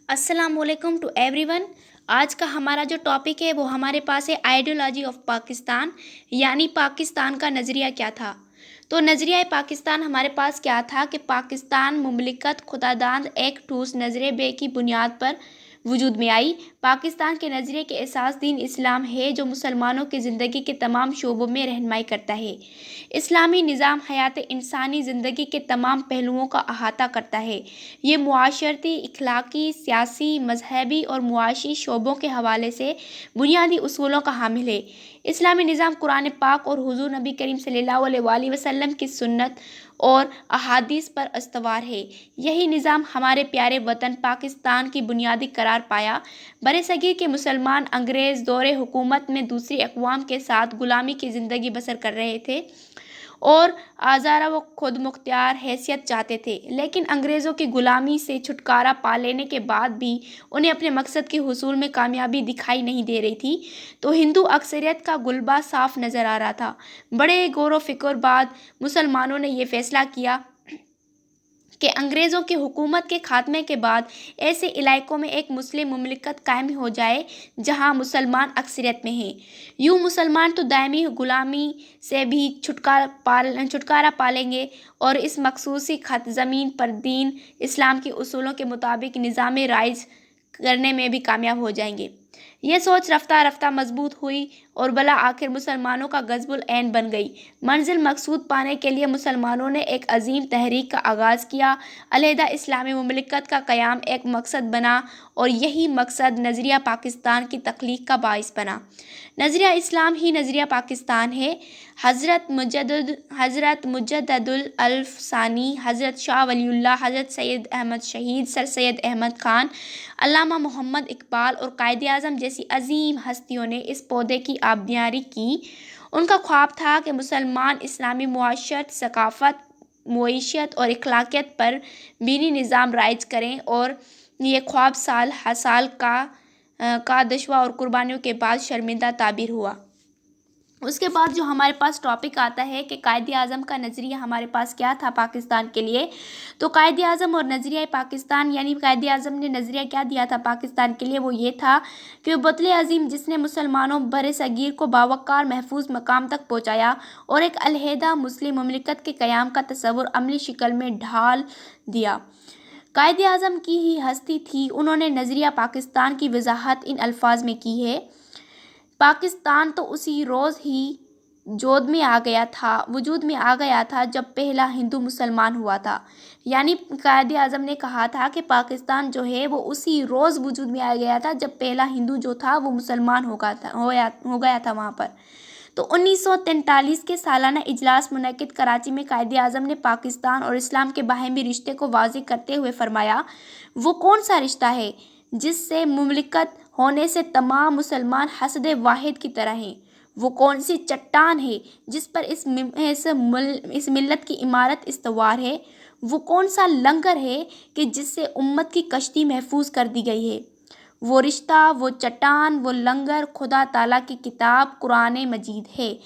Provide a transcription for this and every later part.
अस्सलाम वालेकुम to everyone. आज का हमारा जो टॉपिक है वो हमारे पास है आइडियोलॉजी ऑफ पाकिस्तान, यानी पाकिस्तान का नज़रिया क्या था। तो नज़रिया पाकिस्तान हमारे पास क्या था कि पाकिस्तान मुमलिकत खुदादांद एक ठोस नज़रिए की बुनियाद पर वजूद में आई। पाकिस्तान के नज़रिए के एसास दीन इस्लाम है, जो मुसलमानों की ज़िंदगी के तमाम शोबों में रहनुमाई करता है। इस्लामी निज़ाम हयात इंसानी ज़िंदगी के तमाम पहलुओं का अहाता करता है। ये मुआशरती, इखलाकी, सियासी, मजहबी और मुआशी शोबों के हवाले से बुनियादी उसूलों का हामिल है। इस्लामी निज़ाम कुरान पाक और हुज़ूर नबी करीम सल्लल्लाहु अलैहि वसल्लम की सुन्नत और अहादीस पर अस्तवार है। यही निज़ाम हमारे प्यारे वतन पाकिस्तान की बुनियादी करार पाया। बरसगीर के मुसलमान अंग्रेज़ दौरे हुकूमत में दूसरी अक़वाम के साथ ग़ुलामी की ज़िंदगी बसर कर रहे थे और आज़ारा व खुद मुख्तियार हैसियत चाहते थे, लेकिन अंग्रेज़ों की ग़ुलामी से छुटकारा पा लेने के बाद भी उन्हें अपने मकसद के हुसूल में कामयाबी दिखाई नहीं दे रही थी। तो हिंदू अक्सरियत का गुलबा साफ नज़र आ रहा था। बड़े गौर व फिक्र बाद मुसलमानों ने यह फ़ैसला किया कि अंग्रेज़ों की हुकूमत के खात्मे के बाद ऐसे इलाकों में एक मुस्लिम मुमलिकत कायम हो जाए जहां मुसलमान अक्सरियत में हैं। यूँ मुसलमान तो दायमी ग़ुलामी से भी छुटकारा पालेंगे और इस मखसूसी खत ज़मीन पर दीन इस्लाम के उसूलों के मुताबिक निज़ाम राइज करने में भी कामयाब हो जाएंगे। यह सोच रफ्ता रफ्ता मजबूत हुई और बला आखिर मुसलमानों का गज़बुल ऐन बन गई। मंजिल मकसूद पाने के लिए मुसलमानों ने एक अजीम तहरीक का आगाज़ किया। अलहदा इस्लामी मुमलिकत का क़याम एक मकसद बना और यही मकसद नज़रिया पाकिस्तान की तख्लीक का बाइस बना। नज़रिया इस्लाम ही नज़रिया पाकिस्तान है। हज़रत मुजद्ददुल अल्फ़ सानी, हज़रत शाह वलीउल्लाह, हज़रत सैयद अहमद शहीद, सर सैयद अहमद खान, अल्लामा मोहम्मद इकबाल और कायदे आज़म जैसी अजीम हस्तियों ने इस पौधे की आबियारी की। उनका ख्वाब था कि मुसलमान इस्लामी मुआशरत, सकाफ़त, मुईशत और इखलाकियत पर दीनी निज़ाम राइज करें, और ये ख्वाब साल हसाल का दशवा और कुर्बानियों के बाद शर्मिंदा ताबीर हुआ। उसके बाद जो हमारे पास टॉपिक आता है कि कायदे आज़म का नज़रिया हमारे पास क्या था पाकिस्तान के लिए। तो कायदे आज़म और नज़रिया पाकिस्तान, यानी कायदे आज़म ने नज़रिया क्या दिया था पाकिस्तान के लिए, वो ये था कि बतले अजीम जिसने मुसलमानों बरसगीर को बावकार महफूज मकाम तक पहुँचाया और एक अलहदा मुस्लिम ममलिकत के क़याम का तस्वुर अमली शिकल में ढाल दिया। कायदे आज़म की ही हस्ती थी। उन्होंने नज़रिया पाकिस्तान की वजाहत इन अल्फाज में की है: पाकिस्तान तो उसी रोज़ ही वजूद में आ गया था जब पहला हिंदू मुसलमान हुआ था। यानी कायदे आज़म ने कहा था कि पाकिस्तान जो है वो उसी रोज़ वजूद में आ गया था जब पहला हिंदू जो था वो मुसलमान हो गया था वहाँ पर। तो 1943 के सालाना इजलास मुनक़िद कराची में कायदे आज़म ने पाकिस्तान और इस्लाम के बाहमी रिश्ते को वाज़ेह करते हुए फरमाया, वो कौन सा रिश्ता है जिससे मुमलिकत होने से तमाम मुसलमान हसद वाहिद की तरह हैं। वो कौन सी चट्टान है जिस पर इस मिल्लत की इमारत इस्तवार है। वो कौन सा लंगर है कि जिससे उम्मत की कश्ती महफूज कर दी गई है। वो रिश्ता, वो चट्टान, वो लंगर खुदा ताला की किताब कुरान मजीद है।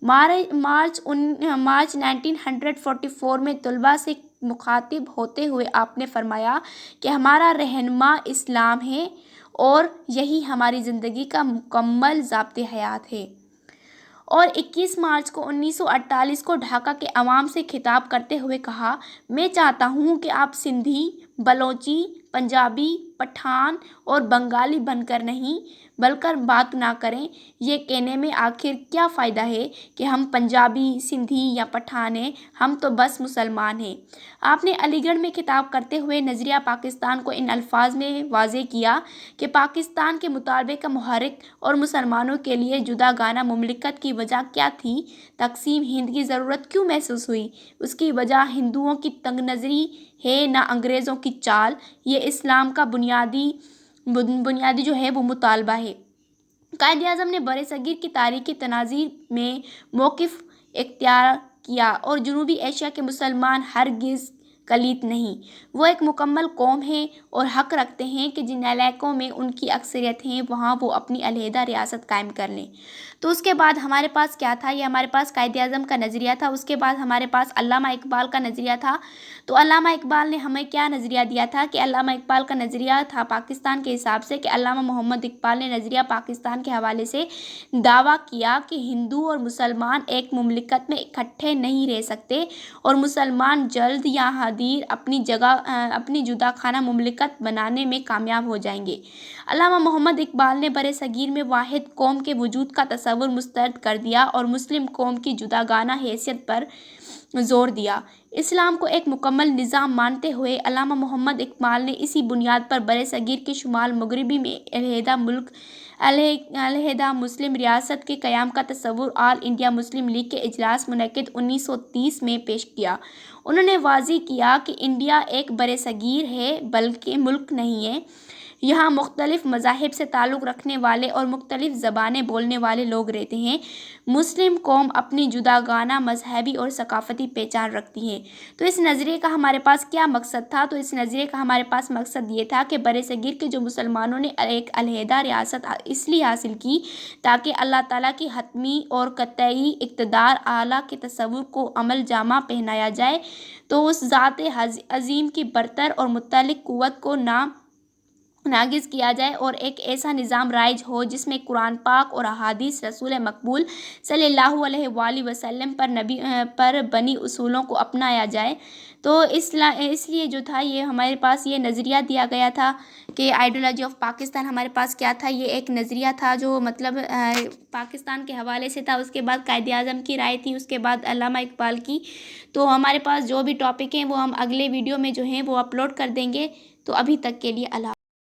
मार्च 1944 में तलबा से मुखातिब होते हुए आपने फरमाया कि हमारा रहनुमा इस्लाम है और यही हमारी ज़िंदगी का मुकम्मल ज़ाब्ते हयात है। और 21 मार्च को 1948 को ढाका के अवाम से खिताब करते हुए कहा, मैं चाहता हूँ कि आप सिंधी, बलोची, पंजाबी, पठान और बंगाली बनकर नहीं बल्कि बात ना करें। ये कहने में आखिर क्या फ़ायदा है कि हम पंजाबी, सिंधी या पठान हैं, हम तो बस मुसलमान हैं। आपने अलीगढ़ में खिताब करते हुए नज़रिया पाकिस्तान को इन अल्फाज में वाज़ेह किया कि पाकिस्तान के मुतालबे का मुहर्रिक और मुसलमानों के लिए जुदागाना मुमलिकत की वजह क्या थी, तक़सीम हिंद की ज़रूरत क्यों महसूस हुई। उसकी वजह हिंदुओं की तंग नज़री है, ना अंग्रेज़ों की चाल। ये इस्लाम का बुनियादी जो है वो मुतालबा है। कायदे आज़म ने बरसगीर की तारीख़ी तनाज़ीर में मौक़िफ़ इख्तियार किया और जनूबी एशिया के मुसलमान हरगिज़ کلیت نہیں، وہ ایک مکمل قوم ہے اور حق رکھتے ہیں کہ جن علاقوں میں ان کی اکثریت ہیں وہاں وہ اپنی علیحدہ ریاست قائم کر لیں۔ تو اس کے بعد ہمارے پاس کیا تھا؟ یہ ہمارے پاس قائد اعظم کا نظریہ تھا۔ اس کے بعد ہمارے پاس علامہ اقبال کا نظریہ تھا۔ تو علامہ اقبال نے ہمیں کیا نظریہ دیا تھا کہ علامہ اقبال کا نظریہ تھا پاکستان کے حساب سے کہ علامہ محمد اقبال نے نظریہ پاکستان کے حوالے سے دعویٰ کیا کہ ہندو اور مسلمان ایک مملکت میں اکٹھے نہیں رہ سکتے اور مسلمان جلد یا دیر اپنی جدا خانہ مملکت بنانے میں کامیاب ہو جائیں گے۔ علامہ محمد اقبال نے برصغیر میں واحد قوم کے وجود کا تصور مسترد کر دیا اور مسلم قوم کی جداگانہ حیثیت پر زور دیا۔ اسلام کو ایک مکمل نظام مانتے ہوئے علامہ محمد اقبال نے اسی بنیاد پر برصغیر کے شمال مغربی میں علیحدہ مسلم ریاست کے قیام کا تصور آل انڈیا مسلم لیگ کے اجلاس منعقد 1930 میں پیش کیا۔ انہوں نے واضح کیا کہ انڈیا ایک برصغیر ہے بلکہ ملک نہیں ہے۔ یہاں مختلف مذاہب سے تعلق رکھنے والے اور مختلف زبانیں بولنے والے لوگ رہتے ہیں۔ مسلم قوم اپنی جداگانہ مذہبی اور ثقافتی پہچان رکھتی ہے۔ تو اس نظریے کا ہمارے پاس کیا مقصد تھا؟ تو اس نظریے کا ہمارے پاس مقصد یہ تھا کہ برصغیر کے جو مسلمانوں نے ایک علیحدہ ریاست اس لیے حاصل کی تاکہ اللہ تعالیٰ کی حتمی اور قطعی اقتدار اعلیٰ کے تصور کو عمل جامہ پہنایا جائے، تو اس ذات عظیم کی برتر اور مطلق قوت کو ناگزیر کیا جائے اور ایک ایسا نظام رائج ہو جس میں قرآن پاک اور احادیث رسول مقبول صلی اللہ علیہ وآلہ وسلم پر بنی اصولوں کو اپنایا جائے۔ تو اس لیے جو تھا یہ ہمارے پاس یہ نظریہ دیا گیا تھا کہ آئیڈیالوجی آف پاکستان ہمارے پاس کیا تھا؟ یہ ایک نظریہ تھا جو مطلب پاکستان کے حوالے سے تھا۔ اس کے بعد قائد اعظم کی رائے تھی، اس کے بعد علامہ اقبال کی۔ تو ہمارے پاس جو بھی ٹاپک ہیں وہ ہم اگلے ویڈیو میں جو ہیں وہ اپلوڈ کر دیں گے۔ تو ابھی تک کے لیے اللہ